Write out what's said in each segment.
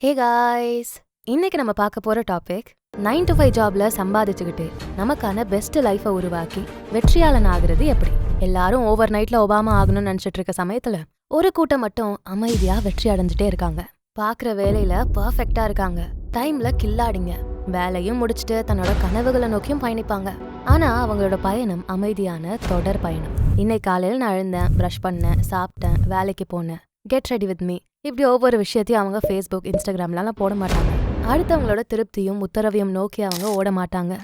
Hey guys, இன்னைக்கு நம்ம பார்க்க போற டாபிக் 9 to 5 ஜாப்ல சம்பாதிச்சுக்கிட்டு நமக்கான பெஸ்ட் லைஃபை உருவாக்கி வெற்றியாளன் ஆகுறது எப்படி. எல்லாரும் ஓவர் நைட்ல ஒபாமா ஆகணும்னு நினைச்சிட்டு இருக்க சமயத்துல ஒரு கூட்டம் மட்டும் அமைதியா வெற்றி அடைஞ்சிட்டே இருக்காங்க. பாக்குற வேலையில பர்ஃபெக்டா இருக்காங்க, டைம்ல கில்லாடிங்க, வேலையும் முடிச்சுட்டு தன்னோட கனவுகளை நோக்கியும் பயணிப்பாங்க. ஆனா அவங்களோட பயணம் அமைதியான தொடர் பயணம். இன்னைக்கு காலையில நான் எழுந்தேன், ப்ரஷ் பண்ணேன், சாப்பிட்டேன், வேலைக்கு போனேன், கெட் ரெடி வித் மீ, இப்படி ஒவ்வொரு விஷயத்தையும் அவங்க ஃபேஸ்புக், இன்ஸ்டாகிராம்லாம் போட மாட்டாங்க. அடுத்தவங்களோட திருப்தியும் உத்தரவையும் நோக்கி அவங்க ஓட மாட்டாங்க.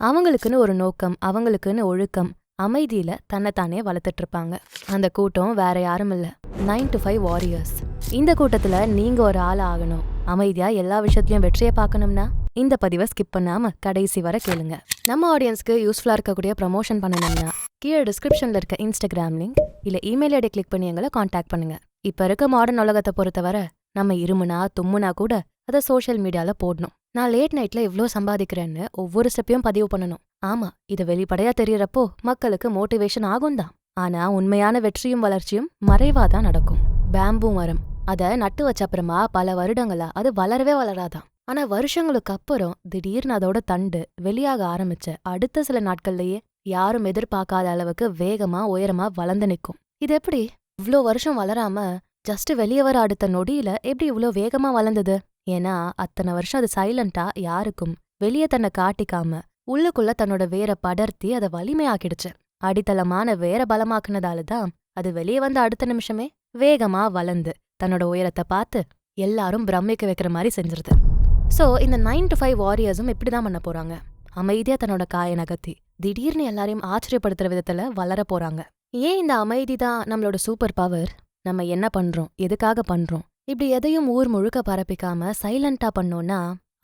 அவங்களுக்குன்னு ஒரு நோக்கம், அவங்களுக்குன்னு ஒழுக்கம், அமைதியில தன்னைத்தானே வளர்த்துட்டு இருப்பாங்க. அந்த கூட்டம் வேற யாரும் இல்ல, 9 to 5 வாரியர்ஸ். இந்த கூட்டத்துல நீங்க ஒரு ஆள் ஆகணும், அமைதியா எல்லா விஷயத்திலயும் வெற்றியை பார்க்கணும்னா இந்த பதிவை ஸ்கிப் பண்ணாம கடைசி வரை கேளுங்க. நம்ம ஆடியன்ஸ்க்கு யூஸ்ஃபுல்லா இருக்கக்கூடிய ப்ரமோஷன் பண்ணணும்னா கீழே டிஸ்கிரிப்ஷன்ல இருக்க இன்ஸ்டாகிராம் லிங்க் இல்ல இமெயில் ஐடி கிளிக் பண்ணி எங்களை காண்டாக்ட் பண்ணுங்க. இப்ப இருக்க மாடர்ன் உலகத்தை பொறுத்தவரை நம்ம இருமுனா தும்முனா கூட அதை சோஷியல் மீடியால போடணும். நான் லேட் நைட்ல இவ்ளோ சம்பாதிக்கிறேன்னு ஒவ்வொரு ஸ்டெப்பையும் பதிவு பண்ணணும். ஆமா, இது வெளிப்படையா தெரியறப்போ மக்களுக்கு மோட்டிவேஷன் ஆகும் தான். ஆனா உண்மையான வெற்றியும் வளர்ச்சியும் மறைவாதான் நடக்கும். பேம்பு மரம், அதை நட்டு வச்ச அப்புறமா பல வருடங்களா அது வளரவே வளராதான். ஆனா வருஷங்களுக்கு அப்புறம் திடீர்னு அதோட தண்டு வெளியாக ஆரம்பிச்ச அடுத்த சில நாட்கள்லயே யாரும் எதிர்பார்க்காத அளவுக்கு வேகமா உயரமா வளர்ந்து நிற்கும். இது எப்படி இவ்ளோ வருஷம் வளராம ஜஸ்ட் வெளியே வர அடுத்த நொடியில எப்படி இவ்ளோ வேகமா வளர்ந்தது? ஏன்னா அத்தனை வருஷம் அது சைலண்டா யாருக்கும் வெளியே தன்னை காட்டிக்காம உள்ளுக்குள்ள தன்னோட வேற படர்த்தி அதை வலிமையாக்கிடுச்சு. அடித்தளமான வேற பலமாக்குனதாலதான் அது வெளியே வந்த அடுத்த நிமிஷமே வேகமா வளர்ந்து தன்னோட உயரத்தை பார்த்து எல்லாரும் பிரமிக்க வைக்கிற மாதிரி செஞ்சிருது. சோ இந்த 9 to 5 வாரியர்ஸும் இப்படிதான் பண்ண போறாங்க. அமைதியா தன்னோட காய நகர்த்தி திடீர்னு எல்லாரையும் ஆச்சரியப்படுத்துற விதத்துல வளர போறாங்க. ஏன் இந்த அமைதி தான் நம்மளோட சூப்பர் பவர்? நம்ம என்ன பண்றோம், எதுக்காக பண்றோம், இப்படி எதையும் ஊர் முழுக்க பரப்பிக்காம சைலண்டா பண்ணோம்னா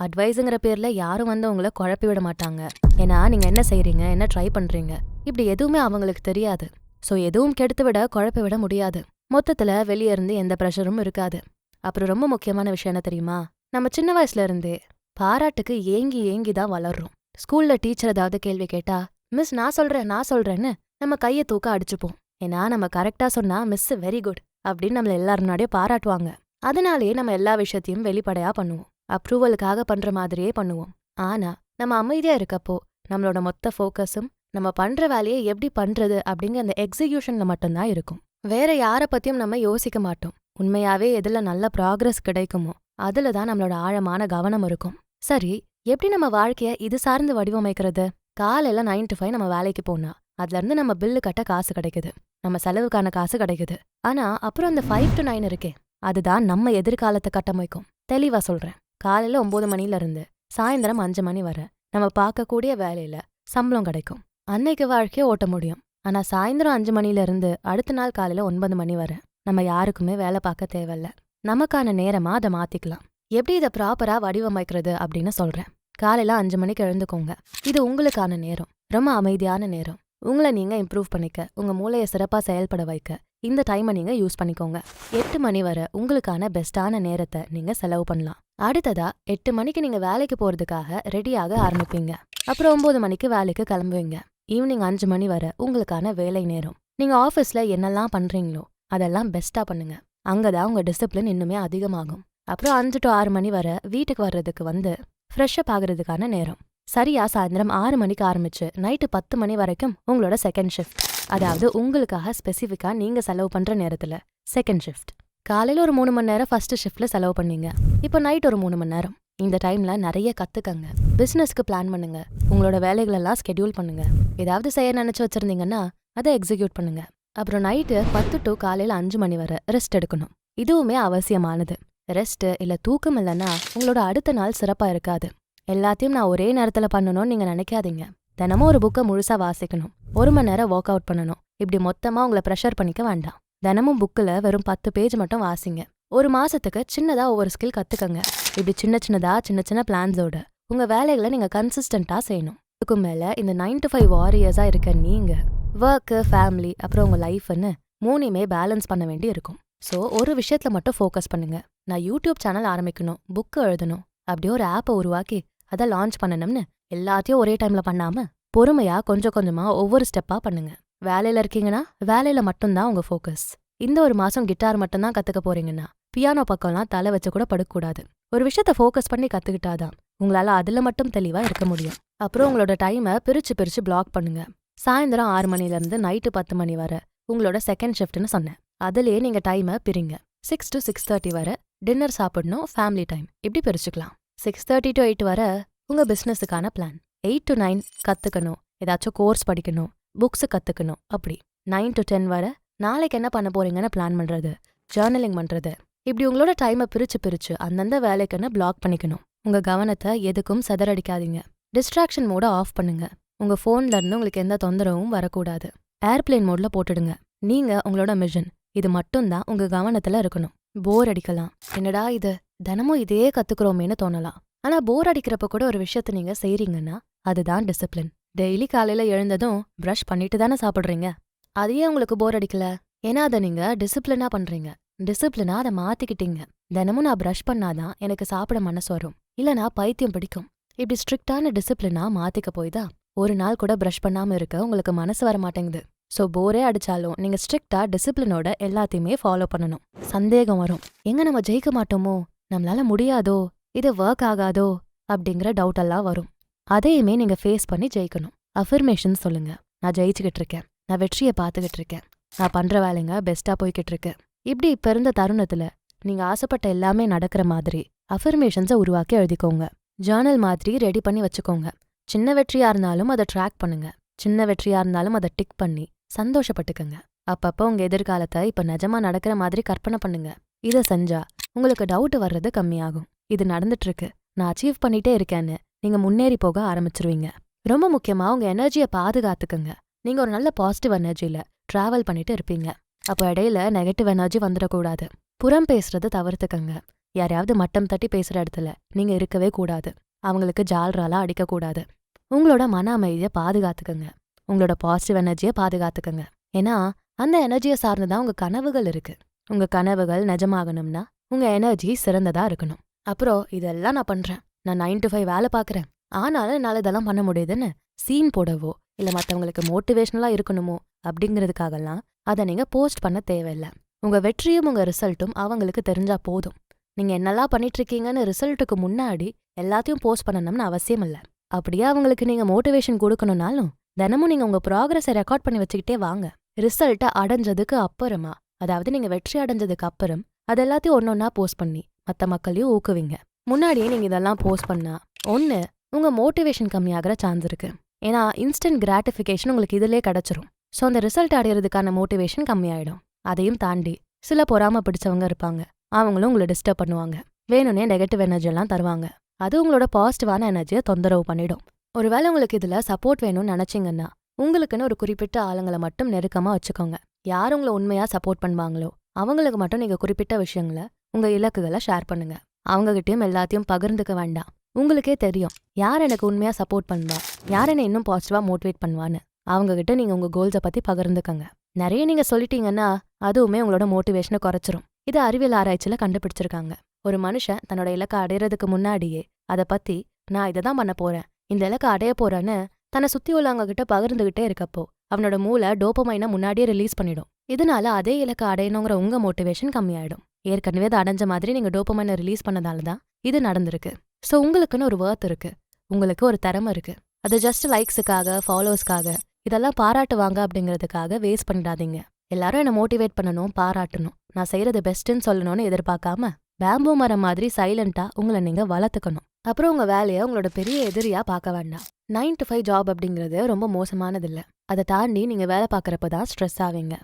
அட்வைஸுங்கிற பேர்ல யாரும் வந்து உங்களை குழப்பி விட மாட்டாங்க. ஏன்னா நீங்க என்ன செய்றீங்க, என்ன ட்ரை பண்றீங்க, இப்படி எதுவுமே அவங்களுக்கு தெரியாது. சோ எதுவும் கெடுத்து விட குழப்பி விட முடியாது. மொத்தத்துல வெளியே இருந்து எந்த ப்ரெஷரும் இருக்காது. அப்புறம் ரொம்ப முக்கியமான விஷயம் என்ன தெரியுமா? நம்ம சின்ன வயசுல இருந்தே பாராட்டுக்கு ஏங்கி ஏங்கி தான் வளர்றோம். ஸ்கூல்ல டீச்சர் ஏதாவது கேள்வி கேட்டா மிஸ் நான் சொல்றேன்னு நம்ம கையை தூக்க அடிச்சுப்போம். ஏன்னா நம்ம கரெக்டா சொன்னா மிஸ் வெரி குட் அப்படின்னு நம்மள எல்லாரும் முன்னாடியே பாராட்டுவாங்க. அதனாலேயே நம்ம எல்லா விஷயத்தையும் வெளிப்படையா பண்ணுவோம், அப்ரூவலுக்காக பண்ற மாதிரியே பண்ணுவோம். ஆனா நம்ம அமைதியா இருக்கப்போ நம்மளோட மொத்த ஃபோக்கஸும் நம்ம பண்ற வேலையை எப்படி பண்றது அப்படிங்கிற அந்த எக்ஸிகியூஷன்ல மட்டும்தான் இருக்கும். வேற யார பத்தியும் நம்ம யோசிக்க மாட்டோம். உண்மையாவே எதுல நல்ல ப்ராக்ரஸ் கிடைக்குமோ அதுலதான் நம்மளோட ஆழமான கவனம் இருக்கும். சரி, எப்படி நம்ம வாழ்க்கைய இது சார்ந்து வடிவமைக்கிறது? காலையில 9 to 5 நம்ம வேலைக்கு போனா அதுல இருந்து நம்ம பில்லு கட்ட காசு கிடைக்குது, நம்ம செலவுக்கான காசு கிடைக்குது. ஆனா அப்புறம் அந்த 5 to 9 இருக்கே, அதுதான் நம்ம எதிர்காலத்தை கட்டமைக்கும். தெளிவா சொல்றேன், காலையில 9 மணில இருந்து சாயந்தரம் 5 மணி வரை நம்ம பார்க்கக்கூடிய வேலையில சம்பளம் கிடைக்கும், அன்னைக்கு வாழ்க்கைய ஓட்ட முடியும். ஆனா சாயந்தரம் 5 மணில இருந்து அடுத்த நாள் காலையில 9 மணி வரை நம்ம யாருக்குமே வேலை பார்க்க தேவையில்ல. நமக்கான நேரமா அதை மாத்திக்கலாம். எப்படி இதை ப்ராப்பரா வடிவமைக்கிறது அப்படின்னு சொல்றேன். காலையில 5 மணிக்கு எழுந்துக்கோங்க. இது உங்களுக்கான நேரம், ரொம்ப அமைதியான நேரம். உங்களை நீங்க இம்ப்ரூவ் பண்ணிக்க, உங்க மூளையை சிறப்பா செயல்பட வைக்க இந்த டைமை நீங்க யூஸ் பண்ணிக்கோங்க. 8 மணி வரை உங்களுக்கான பெஸ்டான நேரத்தை நீங்க செலவு பண்ணலாம். அடுத்ததா 8 மணிக்கு நீங்க வேலைக்கு போறதுக்காக ரெடியாக ஆரம்பிப்பீங்க. அப்புறம் 9 மணிக்கு வேலைக்கு கிளம்புவீங்க. ஈவினிங் 5 மணி வரை உங்களுக்கான வேலை நேரம். நீங்க ஆஃபீஸ்ல என்னெல்லாம் பண்றீங்களோ அதெல்லாம் பெஸ்டா பண்ணுங்க. அங்கதான் உங்க டிசிப்ளின் இன்னுமே அதிகமாகும். அப்புறம் 5 to 6 மணி வரை வீட்டுக்கு வர்றதுக்கு வந்து ஃப்ரெஷ் அப் ஆகுறதுக்கான நேரம். சரியா சாயந்தரம் 6 மணிக்கு ஆரம்பிச்சு நைட்டு 10 மணி வரைக்கும் உங்களோட செகண்ட் ஷிஃப்ட், அதாவது உங்களுக்காக ஸ்பெசிஃபிக்கா நீங்க செலவு பண்ற நேரத்துல செகண்ட் ஷிஃப்ட். காலையில ஒரு 3 மணி நேரம் ஃபர்ஸ்ட் ஷிஃப்ட்ல செலவு பண்ணீங்க, இப்போ நைட் ஒரு 3 மணி நேரம். இந்த டைம்ல நிறைய கத்துக்கங்க, பிசினஸ்க்கு பிளான் பண்ணுங்க, உங்களோட வேலைகளெல்லாம் ஸ்கெடியூல் பண்ணுங்க. ஏதாவது செய்ய நினைச்சு வச்சிருந்தீங்கன்னா அதை எக்ஸிக்யூட் பண்ணுங்க. அப்புறம் நைட்டு 10 to காலையில 5 மணி வரை ரெஸ்ட் எடுக்கணும். இதுவுமே அவசியமானது. ரெஸ்ட் இல்ல தூக்கம் இல்லைன்னா உங்களோட அடுத்த நாள் சிறப்பா இருக்காது. எல்லாத்தையும் நான் ஒரே நேரத்துல பண்ணணும்னு நீங்க நினைக்காதீங்க. தினமும் ஒரு புக்கை முழுசா வாசிக்கணும், 1 மணி நேரம் ஒர்க் அவுட் பண்ணணும். இப்படி மொத்தமா உங்களை ப்ரெஷர் பண்ணிக்க வேண்டாம். தினமும் புக்கில் வெறும் 10 பேஜ் மட்டும் வாசிங்க. ஒரு மாசத்துக்கு சின்னதா ஒவ்வொரு ஸ்கில் கத்துக்கங்க. இப்படி சின்ன சின்ன பிளான்ஸோட உங்க வேலைகளை நீங்க கன்சிஸ்டன்டா செய்யணும். இதுக்கு மேல இந்த 9 to 5 வாரியர்ஸா இருக்க நீங்க ஒர்க்கு, ஃபேமிலி, அப்புறம் உங்க லைஃப்னு மூணுமே பேலன்ஸ் பண்ண வேண்டி இருக்கும். ஸோ ஒரு விஷயத்துல மட்டும் ஃபோக்கஸ் பண்ணுங்க. நான் யூடியூப் சேனல் ஆரம்பிக்கணும், புக்கு எழுதணும், அப்படியே ஒரு ஆப்பை உருவாக்கி அதை லான்ச் பண்ணணும்னு எல்லாத்தையும் ஒரே டைம்ல பண்ணாம பொறுமையா கொஞ்சம் கொஞ்சமா ஒவ்வொரு ஸ்டெப்பா பண்ணுங்க. வேலையில இருக்கீங்கன்னா வேலையில மட்டும்தான் உங்க ஃபோக்கஸ். இந்த ஒரு மாசம் கிட்டார் மட்டும்தான் கத்துக்க போறீங்கன்னா பியானோ பக்கம்லாம் தலை வச்சு கூட படுக்கக்கூடாது. ஒரு விஷயத்த ஃபோக்கஸ் பண்ணி கத்துக்கிட்டாதான் உங்களால அதுல மட்டும் தெளிவா இருக்க முடியும். அப்புறம் உங்களோட டைமை பிரிச்சு பிரிச்சு பிளாக் பண்ணுங்க. சாயந்தரம் 6 மணிலேருந்து நைட்டு 10 மணி வரை உங்களோட செகண்ட் ஷிஃப்ட்னு சொன்னேன். அதுலயே நீங்க டைமை பிரிங்க. 6 to 6:30 வரை டின்னர் சாப்பிடணும், ஃபேமிலி டைம் இப்படி பிரிச்சுக்கலாம். 6:30 to 8 வரை உங்க பிசினஸுக்கான பிளான். 8 to 9 கத்துக்கணும், ஏதாச்சும் கோர்ஸ் படிக்கணும், புக்ஸ் கத்துக்கணும். அப்படி 9 to 10 வரை நாளைக்கு என்ன பண்ண போறீங்கன்னு பிளான் பண்றது, ஜேர்னலிங் பண்றது. இப்படி உங்களோட டைமை பிரிச்சு பிரிச்சு அந்தந்த வேலைக்குன்னு பிளாக் பண்ணிக்கணும். உங்க கவனத்தை எதுக்கும் சிதறடிக்காதீங்க. டிஸ்ட்ராக்ஷன் மோட ஆஃப் பண்ணுங்க. உங்க போன்ல இருந்து உங்களுக்கு எந்த தொந்தரவும் வரக்கூடாது. ஏர்பிளேன் மோட்ல போட்டுடுங்க. நீங்க உங்களோட மிஷன் இது மட்டும்தான் உங்க கவனத்துல இருக்கணும். போர் அடிக்கலாம், என்னடா இது தினமும் இதே கத்துக்கிறோமேனு தோணலாம். ஆனா போர் அடிக்கிறப்ப கூட ஒரு விஷயத்த நீங்க செய்றீங்கன்னா அதுதான் டிசிப்ளின். டெய்லி காலையில எழுந்ததும் பிரஷ் பண்ணிட்டு தானே சாப்பிடுறீங்க. அதையே உங்களுக்கு போர் அடிக்கல, ஏன்னா அதை நீங்க டிசிப்ளினா பண்றீங்க. டிசிப்ளினா அதை மாத்திக்கிட்டீங்க. தினமும் நான் பிரஷ் பண்ணாதான் எனக்கு சாப்பிட மனசு வரும், இல்லனா பைத்தியம் பிடிக்கும். இப்படி ஸ்ட்ரிக்டான டிசிப்ளினா மாத்திக்க போய்தான் ஒரு நாள் கூட பிரஷ் பண்ணாம இருக்க உங்களுக்கு மனசு வர மாட்டேங்குது. ஸோ போரே அடிச்சாலும் நீங்க ஸ்ட்ரிக்டா டிசிப்ளினோட எல்லாத்தையுமே ஃபாலோ பண்ணணும். சந்தேகம் வரும், எங்க நம்ம ஜெயிக்க மாட்டோமோ, நம்மளால முடியாதோ, இது ஒர்க் ஆகாதோ அப்படிங்கிற டவுட் எல்லாம் வரும். அதையுமே நீங்க ஃபேஸ் பண்ணி ஜெயிக்கணும். அஃபர்மேஷன் சொல்லுங்க. நான் ஜெயிச்சுக்கிட்டு இருக்கேன், நான் வெற்றியை பார்த்துக்கிட்டு இருக்கேன், நான் பண்ற வேலைங்க பெஸ்டா போய்கிட்டு இருக்கு. இப்படி இப்ப இருந்த தருணத்துல நீங்க ஆசைப்பட்ட எல்லாமே நடக்கிற மாதிரி அஃபர்மேஷன்ஸை உருவாக்கி எழுதிக்கோங்க. ஜேர்னல் மாதிரி ரெடி பண்ணி வச்சுக்கோங்க. சின்ன வெற்றியா இருந்தாலும் அதை ட்ராக் பண்ணுங்க. சின்ன வெற்றியா இருந்தாலும் அதை டிக் பண்ணி சந்தோஷப்பட்டுக்கங்க. அப்பப்போ உங்க எதிர்காலத்தை இப்ப நிஜமா நடக்கிற மாதிரி கற்பனை பண்ணுங்க. இதை செஞ்சா உங்களுக்கு டவுட் வர்றது கம்மியாகும். இது நடந்துட்டு இருக்கு, நான் அச்சீவ் பண்ணிட்டே இருக்கேன்னு நீங்க முன்னேறி போக ஆரம்பிச்சிருவீங்க. ரொம்ப முக்கியமா உங்க எனர்ஜியை பாதுகாத்துக்குங்க. நீங்க ஒரு நல்ல பாசிட்டிவ் எனர்ஜியில டிராவல் பண்ணிட்டு இருப்பீங்க. அப்போ இடையில நெகட்டிவ் எனர்ஜி வந்துடக்கூடாது. புறம் பேசுறது தவிர்த்துக்கங்க. யாரையாவது மட்டம் தட்டி பேசுற இடத்துல நீங்க இருக்கவே கூடாது. அவங்களுக்கு ஜால்ராலா அடிக்கக்கூடாது. உங்களோட மன அமைதியை பாதுகாத்துக்கங்க. உங்களோட பாசிட்டிவ் எனர்ஜியை பாதுகாத்துக்கங்க. ஏன்னா அந்த எனர்ஜியை சார்ந்துதான் உங்க கனவுகள் இருக்கு. உங்க கனவுகள் நிஜமாகணும்னா உங்க எனர்ஜி சிறந்ததா இருக்கணும். அப்புறம் இதெல்லாம் நான் பண்றேன், நான் 9 to 5 வேலை பார்க்கறேன், ஆனாலும் என்னால இதெல்லாம் பண்ண முடியுதுன்னு சீன் போடவோ இல்ல மற்றவங்களுக்கு மோட்டிவேஷனலா இருக்கணுமோ அப்படிங்கிறதுக்காகலாம் அதை நீங்க போஸ்ட் பண்ண தேவையில்லை. உங்க வெற்றியும் உங்க ரிசல்ட்டும் அவங்களுக்கு தெரிஞ்சா போதும். நீங்க என்னெல்லாம் பண்ணிட்டு இருக்கீங்கன்னு ரிசல்ட்டுக்கு முன்னாடி எல்லாத்தையும் போஸ்ட் பண்ணணும்னு அவசியம் இல்லை. அப்படியே அவங்களுக்கு நீங்க மோட்டிவேஷன் கொடுக்கணும்னாலும் தினமும் நீங்க உங்க ப்ராக்ரஸை ரெக்கார்ட் பண்ணி வச்சுக்கிட்டே வாங்க. ரிசல்ட்டை அடைஞ்சதுக்கு அப்புறமா, அதாவது நீங்க வெற்றி அடைஞ்சதுக்கு அப்புறம் அது எல்லாத்தையும் ஒன்னொன்னா போஸ்ட் பண்ணி மற்ற மக்களையும் ஊக்குவிங்க. முன்னாடியே நீங்க இதெல்லாம் போஸ்ட் பண்ணா ஒன்னு உங்க மோட்டிவேஷன் கம்மியாகிற சான்ஸ் இருக்கு. ஏன்னா இன்ஸ்டன்ட் கிராட்டிஃபிகேஷன் உங்களுக்கு இதுலயே கிடைச்சிரும். ஸோ அந்த ரிசல்ட் அடையிறதுக்கான மோட்டிவேஷன் கம்மியாயிடும். அதையும் தாண்டி சில பொறாம பிடிச்சவங்க இருப்பாங்க, அவங்களும் உங்களை டிஸ்டர்ப் பண்ணுவாங்க. வேணும்னே நெகட்டிவ் எனர்ஜி எல்லாம் தருவாங்க. அது உங்களோட பாசிட்டிவான எனர்ஜியை தொந்தரவு பண்ணிடும். ஒருவேளை உங்களுக்கு இதுல சப்போர்ட் வேணும்னு நினைச்சீங்கன்னா உங்களுக்குன்னு ஒரு குறிப்பிட்ட ஆளுங்களை மட்டும் நெருக்கமா வச்சுக்கோங்க. யார் உங்களை உண்மையா சப்போர்ட் பண்ணுவாங்களோ அவங்களுக்கு மட்டும் நீங்க குறிப்பிட்ட விஷயங்களை, உங்க இலக்குகளை ஷேர் பண்ணுங்க. அவங்ககிட்டயும் எல்லாத்தையும் பகிர்ந்துக்க வேண்டாம். உங்களுக்கே தெரியும் யார் எனக்கு உண்மையா சப்போர்ட் பண்ணுவா, யார் என்னை இன்னும் பாசிட்டிவா மோட்டிவேட் பண்ணுவான்னு. அவங்ககிட்ட நீங்க உங்க கோல்ஸை பத்தி பகிர்ந்துக்கங்க. நிறைய நீங்க சொல்லிட்டீங்கன்னா அதுவுமே உங்களோட மோட்டிவேஷனை குறைச்சிரும். இது அறிவியல் ஆராய்ச்சியில கண்டுபிடிச்சிருக்காங்க. ஒரு மனுஷன் தன்னோட இலக்கை அடையறதுக்கு முன்னாடியே அதை பத்தி நான் இதை தான் பண்ண போறேன், இந்த இலக்கை அடைய போறேன்னு தன்னை சுத்தி உள்ளவங்க கிட்ட பகிர்ந்துகிட்டே இருக்கப்போ அவனோட மூளை டோபமைனை முன்னாடியே ரிலீஸ் பண்ணிடும். இதனால அதே இலக்கை அடையணுங்கிற உங்க மோட்டிவேஷன் கம்மியாயிடும். ஏற்கனவே அதை அடைஞ்ச மாதிரி நீங்க டோபமைனை ரிலீஸ் பண்ணதால தான் இது நடந்திருக்கு. ஸோ உங்களுக்குன்னு ஒரு வொர்த் இருக்கு, உங்களுக்கு ஒரு திறமை இருக்கு. அது ஜஸ்ட் லைக்ஸுக்காக, ஃபாலோவர்ஸ்க்காக, இதெல்லாம் பாராட்டுவாங்க அப்படிங்கிறதுக்காக வேஸ்ட் பண்ணிடாதீங்க. எல்லாரும் என்னை மோட்டிவேட் பண்ணணும், பாராட்டணும், நான் செய்யறது பெஸ்ட்டுன்னு சொல்லணும்னு எதிர்பார்க்காம பேம்பு மரம் மாதிரி சைலண்டா உங்களை நீங்க வளர்த்துக்கணும். அப்புறம் உங்க வேலையை உங்களோட பெரிய எதிரியா பார்க்க வேண்டாம். 9 to 5 ஜாப் அப்படிங்கிறது ரொம்ப மோசமானதில்ல. அதை தாண்டி நீங்க வேலை பார்க்கறப்ப தான் ஸ்ட்ரெஸ் ஆவீங்க.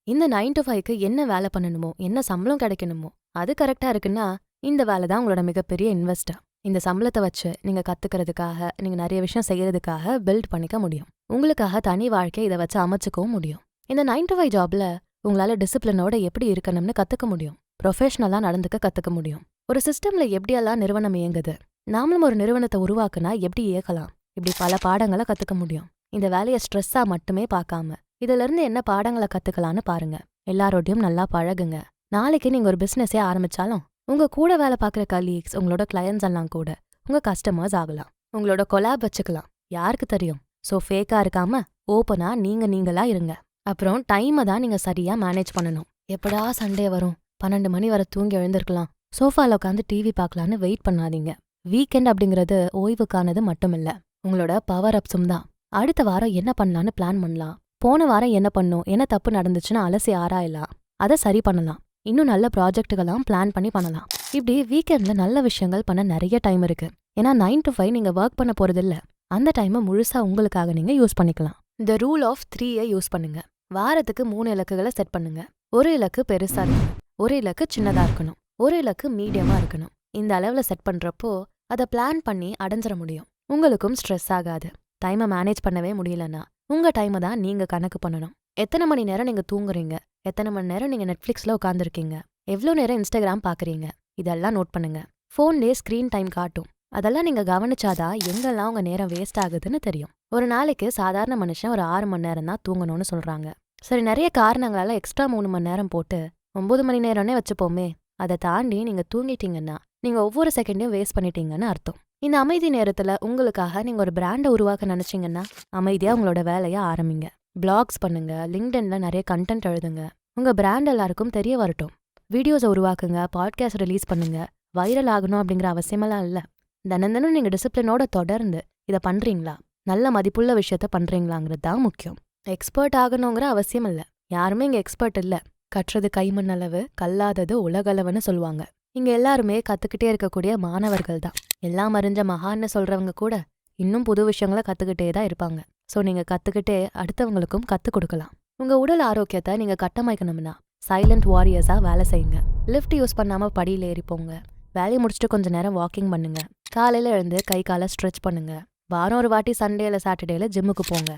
இந்த 9 to 5க்கு என்ன வேலை பண்ணணுமோ, என்ன சம்பளம் கிடைக்கணுமோ அது கரெக்டா இருக்குன்னா இந்த வேலை தான் உங்களோட மிகப்பெரிய இன்வெஸ்டா. இந்த சம்பளத்தை வச்சு நீங்க கத்துக்கிறதுக்காக, நீங்க நிறைய விஷயம் செய்யறதுக்காக பில்ட் பண்ணிக்க முடியும். உங்களுக்காக தனி வாழ்க்கை இதை வச்சு அமைச்சுக்கவும் முடியும். இந்த 9 to 5 ஜாப்ல உங்களால டிசிப்ளினோட எப்படி இருக்கணும்னு கத்துக்க முடியும். ப்ரொஃபஷனலா நடந்துக்க கத்துக்க முடியும். ஒரு சிஸ்டம்ல எப்படியெல்லாம் நிறுவனம் இயங்குது, நாமளும் ஒரு நிறுவனத்தை உருவாக்குனா எப்படி இயக்கலாம், இப்படி பல பாடங்களை கத்துக்க முடியும். இந்த வேலையை ஸ்ட்ரெஸ்ஸா மட்டுமே பார்க்காம இதுல இருந்து என்ன பாடங்களை கத்துக்கலான்னு பாருங்க. எல்லாரோடையும் நல்லா பழகுங்க. நாளைக்கு நீங்க ஒரு பிசினஸே ஆரம்பிச்சாலும் உங்க கூட வேலை பார்க்குற கலீக்ஸ், உங்களோட கிளையன்ஸ் எல்லாம் கூட உங்க கஸ்டமர்ஸ் ஆகலாம். உங்களோட கொலாப் வச்சுக்கலாம், யாருக்கு தெரியும். ஸோ ஃபேக்கா இருக்காம ஓப்பனா நீங்களா இருங்க. அப்புறம் டைமை தான் நீங்க சரியா மேனேஜ் பண்ணணும். எப்படா சண்டே வரும், 12 மணி வரை தூங்கி எழுந்திருக்கலாம், சோஃபால உட்காந்து டிவி பார்க்கலான்னு வெயிட் பண்ணாதீங்க. வீக்கெண்ட் அப்படிங்கிறது ஓய்வுக்கானது மட்டும் இல்ல, உங்களோட பவர் அப்ஸும் தான். அடுத்த வாரம் என்ன பண்ணலான்னு பிளான் பண்ணலாம். போன வாரம் என்ன பண்ணோம், என்ன தப்பு நடந்துச்சுன்னு அலசி ஆராயலாம், அதை சரி பண்ணலாம். இன்னும் நல்ல ப்ராஜெக்ட்டுகள்லாம் பிளான் பண்ணி பண்ணலாம். இப்படி வீக்கெண்ட்ல நல்ல விஷயங்கள் பண்ண நிறைய டைம் இருக்கு. ஏன்னா 9 to 5 நீங்க ஒர்க் பண்ண போறதில்ல. அந்த டைமை முழுசா உங்களுக்காக நீங்க யூஸ் பண்ணிக்கலாம். இந்த ரூல் ஆஃப் 3 யூஸ் பண்ணுங்க. வாரத்துக்கு 3 இலக்குகளை செட் பண்ணுங்க. ஒரு இலக்கு பெருசா இருக்கணும், ஒரு இலக்கு சின்னதா இருக்கணும், ஒரு இலக்கு மீடியமா இருக்கணும். இந்த அளவுல செட் பண்றப்போ அதை பிளான் பண்ணி அடைஞ்சிட முடியும். உங்களுக்கும் ஸ்ட்ரெஸ் ஆகாது. டைமை மேனேஜ் பண்ணவே முடியலன்னா உங்க டைமை தான் நீங்க கணக்கு பண்ணணும். எத்தனை மணி நேரம் நீங்க தூங்குறீங்க, எத்தனை மணி நேரம் நீங்க நெட்ஃபிளிக்ஸ்ல உட்காந்துருக்கீங்க, எவ்வளோ நேரம் இன்ஸ்டாகிராம் பாக்குறீங்க, இதெல்லாம் நோட் பண்ணுங்க. ஃபோன்லேயே ஸ்கிரீன் டைம் காட்டும். அதெல்லாம் நீங்க கவனிச்சாதான் எங்கெல்லாம் உங்க நேரம் வேஸ்ட் ஆகுதுன்னு தெரியும். ஒரு நாளைக்கு சாதாரண மனுஷன் ஒரு 6 மணி நேரம் தான் தூங்கணும்னு சொல்றாங்க. சரி, நிறைய காரணங்களால எக்ஸ்ட்ரா 3 மணி நேரம் போட்டு 9 மணி நேரம்னே வச்சுப்போமே. அதை தாண்டி நீங்க தூங்கிட்டீங்கன்னா நீங்க ஒவ்வொரு செகண்டையும் வேஸ்ட் பண்ணிட்டீங்கன்னு அர்த்தம். இந்த அமைதி நேரத்துல உங்களுக்காக நீங்க ஒரு பிராண்டை உருவாக்க நினைச்சீங்கன்னா அமைதியா உங்களோட வேலையை ஆரம்பிங்க. பிளாக்ஸ் பண்ணுங்க, லிங்க்டின்ல நிறைய கண்டென்ட் எழுதுங்க, உங்க பிராண்ட் எல்லாருக்கும் தெரிய வரட்டும். வீடியோஸை உருவாக்குங்க, பாட்காஸ்ட் ரிலீஸ் பண்ணுங்க. வைரல் ஆகணும் அப்படிங்கிற அவசியமெல்லாம் இல்ல. தினம் நீங்க டிசிப்ளினோட தொடர்ந்து இதை பண்றீங்களா, நல்ல மதிப்புள்ள விஷயத்த பண்றீங்களாங்கிறது தான் முக்கியம். எக்ஸ்பர்ட் ஆகணுங்கிற அவசியம் இல்ல. யாருமே இங்க எக்ஸ்பர்ட் இல்ல. கற்றது கைமண் அளவு, கல்லாதது உலகளவுன்னு சொல்லுவாங்க. இங்க எல்லாருமே கத்துக்கிட்டே இருக்கக்கூடிய மாணவர்கள் தான். எல்லாம் அறிஞ்ச மகான்னு சொல்றவங்க கூட இன்னும் புது விஷயங்களை கத்துக்கிட்டே தான் இருப்பாங்க. சோ நீங்க கத்துக்கிட்டே அடுத்தவங்களுக்கும் கத்துக் கொடுக்கலாம். உங்க உடல் ஆரோக்கியத்தை நீங்க கட்டமைக்கணும்னா சைலண்ட் வாரியர்ஸா வேலை செய்யுங்க. லிஃப்ட் யூஸ் பண்ணாம படியில ஏறி போங்க. வேலையை முடிச்சுட்டு கொஞ்ச நேரம் வாக்கிங் பண்ணுங்க. காலையில எழுந்து கை காலை ஸ்ட்ரெச் பண்ணுங்க. வாரம் ஒரு வாட்டி சண்டேல சாட்டர்டேல ஜிம்முக்கு போங்க.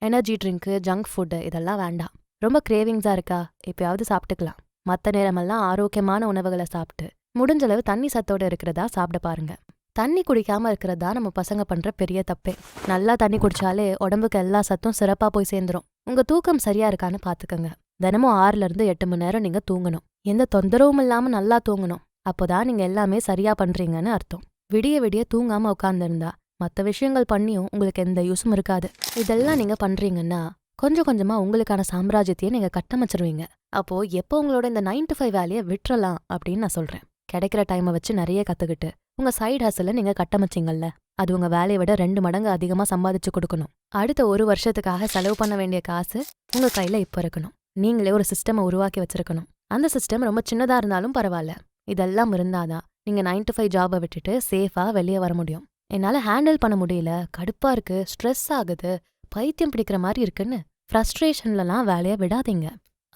எனர்ஜி ட்ரிங்க்கு, ஜங்க் ஃபுட்டு இதெல்லாம் வேண்டாம். ரொம்ப கிரேவிங்ஸா இருக்கா, எப்பயாவது சாப்பிட்டுக்கலாம். மற்ற நேரமெல்லாம் ஆரோக்கியமான உணவுகளை சாப்பிட்டு முடிஞ்சளவு தண்ணி சத்தோட இருக்கிறதா சாப்பிட பாருங்க. தண்ணி குடிக்காம இருக்கிறதா நம்ம பசங்க பண்ற பெரிய தப்பே. நல்லா தண்ணி குடிச்சாலே உடம்புக்கு எல்லா சத்தும் சிறப்பா போய் சேர்ந்துரும். உங்க தூக்கம் சரியா இருக்கான்னு பாத்துக்கங்க. தினமும் 6 to 8 மணி நேரம் நீங்க தூங்கணும். எந்த தொந்தரவும் இல்லாம நல்லா தூங்கணும். அப்போதான் நீங்க எல்லாமே சரியா பண்றீங்கன்னு அர்த்தம். விடிய விடிய தூங்காம உட்கார்ந்துருந்தா மற்ற விஷயங்கள் பண்ணியும் உங்களுக்கு எந்த யூஸும் இருக்காது. இதெல்லாம் நீங்க பண்றீங்கன்னா கொஞ்சம் கொஞ்சமா உங்களுக்கான சாம்ராஜ்யத்தையே நீங்க கட்டமைச்சிருவீங்க. அப்போ எப்போ உங்களோட இந்த 9 to 5 வேலையை விட்டுறலாம் அப்படின்னு நான் சொல்றேன். கிடைக்கிற டைமை வச்சு நிறைய கத்துக்கிட்டு உங்க சைடு ஹஸ்ல நீங்க கட்டமைச்சிங்கல்ல, அது உங்க வேலையை விட 2 மடங்கு அதிகமா சம்பாதிச்சு கொடுக்கணும். அடுத்த 1 வருஷத்துக்காக செலவு பண்ண வேண்டிய காசு உங்க கையில இப்ப இருக்கணும். நீங்களே ஒரு சிஸ்டமை உருவாக்கி வச்சிருக்கணும். அந்த சிஸ்டம் ரொம்ப சின்னதா இருந்தாலும் பரவாயில்ல. இதெல்லாம் இருந்தாதான் நீங்க 9 to 5 ஜாபை விட்டுட்டு சேஃபா வெளியே வர முடியும். என்னால ஹேண்டில் பண்ண முடியல, கடுப்பா இருக்கு, ஸ்ட்ரெஸ் ஆகுது, பைத்தியம் பிடிக்கிற மாதிரி இருக்குன்னு ஃப்ரஸ்ட்ரேஷன்லலாம் வேலையை விடாதீங்க.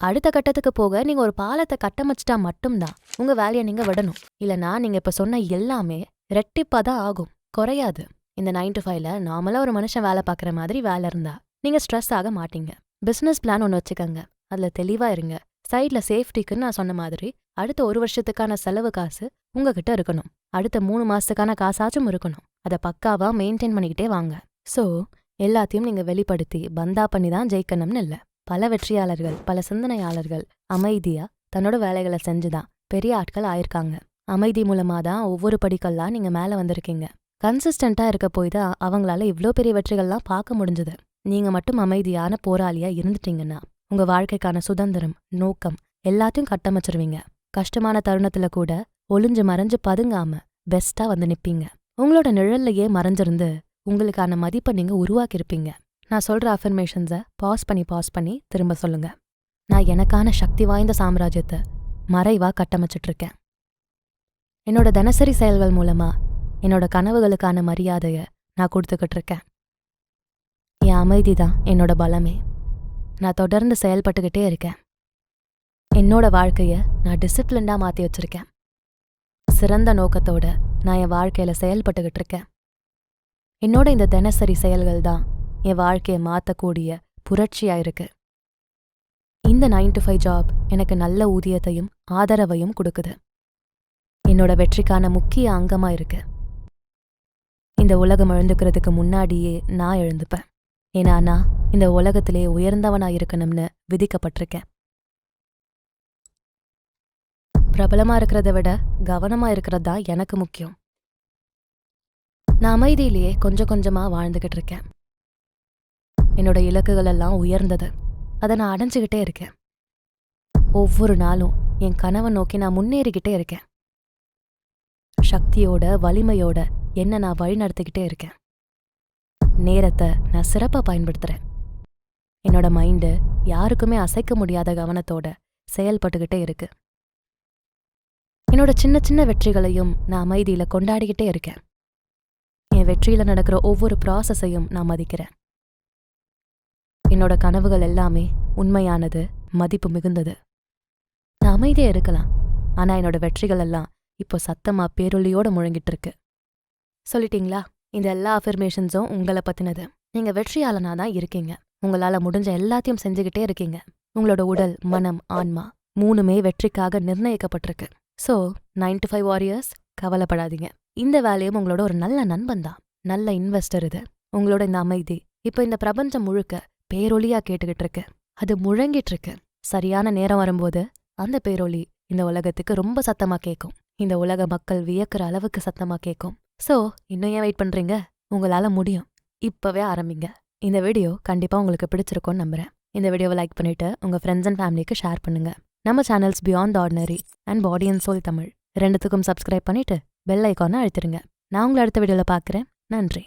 அடுத்த கட்டத்துக்கு போக நீங்க ஒரு பாலத்தை கட்டமைச்சிட்டா மட்டும்தான் உங்க வேலையை நீங்க விடணும். இல்லனா நீங்க இப்ப சொன்ன எல்லாமே ரெட்டிப்பாதான் ஆகும், குறையாது. இந்த 9 to 5ல நார்மலா ஒரு மனுஷன் வேலை பார்க்குற மாதிரி வேலை இருந்தா நீங்க ஸ்ட்ரெஸ் ஆக மாட்டீங்க. பிசினஸ் பிளான் ஒன்று வச்சுக்கோங்க, அதுல தெளிவா இருங்க. சைட்ல சேஃப்டிக்குன்னு நான் சொன்ன மாதிரி அடுத்த 1 வருஷத்துக்கான செலவு காசு உங்ககிட்ட இருக்கணும். அடுத்த 3 மாசத்துக்கான காசாச்சும் இருக்கணும். அதை பக்காவா மெயின்டைன் பண்ணிக்கிட்டே வாங்க. சோ எல்லாத்தையும் நீங்க வெளிப்படுத்தி பந்தா பண்ணி தான் ஜெயிக்கணும்னு இல்லை. பல வெற்றியாளர்கள், பல சிந்தனையாளர்கள் அமைதியா தன்னோட வேலைகளை செஞ்சுதான் பெரிய ஆட்கள் ஆயிருக்காங்க. அமைதி மூலமா தான் ஒவ்வொரு படிக்கல்லாம் நீங்க மேல வந்திருக்கீங்க. கன்சிஸ்டண்டா இருக்க போய் தான் அவங்களால இவ்ளோ பெரிய வெற்றிகள்லாம் பார்க்க முடிஞ்சது. நீங்க மட்டும் அமைதியான போராளியா இருந்துட்டீங்கன்னா உங்க வாழ்க்கைக்கான சுதந்திரம், நோக்கம் எல்லாத்தையும் கட்டமைச்சிருவீங்க. கஷ்டமான தருணத்துல கூட ஒளிஞ்சு மறைஞ்சு பதுங்காம பெஸ்டா வந்து நிப்பீங்க. உங்களோட நிழல்லையே மறைஞ்சிருந்து உங்களுக்கான மதிப்பை நீங்க உருவாக்கியிருப்பீங்க. நான் சொல்ற அஃபர்மேஷன்ஸை பாஸ் பண்ணி திரும்ப சொல்லுங்க. நான் எனக்கான சக்தி வாய்ந்த சாம்ராஜ்யத்தை மறைவா கட்டமைச்சிட்டு இருக்கேன். என்னோட தினசரி செயல்கள் மூலமா என்னோட கனவுகளுக்கான மரியாதைய நான் கொடுத்துக்கிட்டு இருக்கேன். என் அமைதி தான் என்னோட பலமே. நான் தொடர்ந்து செயல்பட்டுக்கிட்டே இருக்கேன். என்னோட வாழ்க்கைய நான் டிசிப்ளின்டா மாத்தி வச்சிருக்கேன். சிறந்த நோக்கத்தோட நான் என் வாழ்க்கையில செயல்பட்டுக்கிட்டு இருக்கேன். என்னோட இந்த தினசரி செயல்கள் தான் என் வாழ்க்கையை மாத்தக்கூடிய புரட்சியா இருக்கு. இந்த 9 to 5 ஜாப் எனக்கு நல்ல ஊதியத்தையும் ஆதரவையும் கொடுக்குது. என்னோட வெற்றிக்கான முக்கிய அங்கமா இருக்கு. இந்த உலகம் எழுந்துக்கிறதுக்கு முன்னாடியே நான் எழுந்துப்பேன். ஏன்னா நான் இந்த உலகத்திலே உயர்ந்தவனா இருக்கணும்னு விதிக்கப்பட்டிருக்கேன். பிரபலமா இருக்கிறத விட கவனமா இருக்கிறது தான் எனக்கு முக்கியம். நான் அமைதியிலேயே கொஞ்சம் கொஞ்சமா வாழ்ந்துகிட்டு இருக்கேன். என்னோட இலக்குகள் எல்லாம் உயர்ந்தது. அதை நான் அடைஞ்சுக்கிட்டே இருக்கேன். ஒவ்வொரு நாளும் என் கனவை நோக்கி நான் முன்னேறிக்கிட்டே இருக்கேன். சக்தியோட வலிமையோட என்ன நான் வழி நடத்திக்கிட்டே இருக்கேன். நேரத்தை நான் சிறப்பா பயன்படுத்துறேன். என்னோட மைண்டு யாருக்குமே அசைக்க முடியாத கவனத்தோட செயல்பட்டுக்கிட்டே இருக்கு. என்னோட சின்ன சின்ன வெற்றிகளையும் நான் அமைதியில கொண்டாடிக்கிட்டே இருக்கேன். என் வெற்றியில நடக்கிற ஒவ்வொரு ப்ராசஸையும் நான் மதிக்கிறேன். என்னோட கனவுகள் எல்லாமே உண்மையானது, மதிப்பு மிகுந்தது. நான் அமைதியா இருக்கலாம், ஆனா என்னோட வெற்றிகள் எல்லாம் இப்போ சத்தமா பேரொலியோட முழங்கிட்டு இருக்கு. சொல்லிட்டீங்களா? இந்த எல்லா அஃபர்மேஷன்ஸும் உங்களை பத்தினது. நீங்க வெற்றியாளனா தான் இருக்கீங்க. உங்களால முடிஞ்ச எல்லாத்தையும் செஞ்சுக்கிட்டே இருக்கீங்க. உங்களோட உடல், மனம், ஆன்மா 3மே வெற்றிக்காக நிர்ணயிக்கப்பட்டிருக்கு. ஸோ 9 to 5 வாரியர்ஸ், கவலைப்படாதீங்க. இந்த வேலையும் உங்களோட ஒரு நல்ல நண்பன் தான், நல்ல இன்வெஸ்டர். இது உங்களோட இந்த அமைதி இப்போ இந்த பிரபஞ்சம் முழுக்க பேரொலியா கேட்டுக்கிட்டு இருக்கு. அது முழங்கிட்டு இருக்கு. சரியான நேரம் வரும்போது அந்த பேரொலி இந்த உலகத்துக்கு ரொம்ப சத்தமா கேட்கும். இந்த உலக மக்கள் வியக்கிற அளவுக்கு சத்தமா கேட்கும். ஸோ இன்னும் ஏன் வெயிட் பண்றீங்க? உங்களால முடியும். இப்பவே ஆரம்பிங்க. இந்த வீடியோ கண்டிப்பா உங்களுக்கு பிடிச்சிருக்கும்னு நம்புறேன். இந்த வீடியோவை லைக் பண்ணிட்டு உங்க ஃப்ரெண்ட்ஸ் அண்ட் ஃபேமிலிக்கு ஷேர் பண்ணுங்க. நம்ம channels Beyond the Ordinary and Body and Soul Tamil ரெண்டுத்துக்கும் சப்ஸ்கிரைப் பண்ணிட்டு பெல் ஐக்கானை அழுத்திருங்க. நான் உங்களை அடுத்த வீடியோல பார்க்குறேன். நன்றி.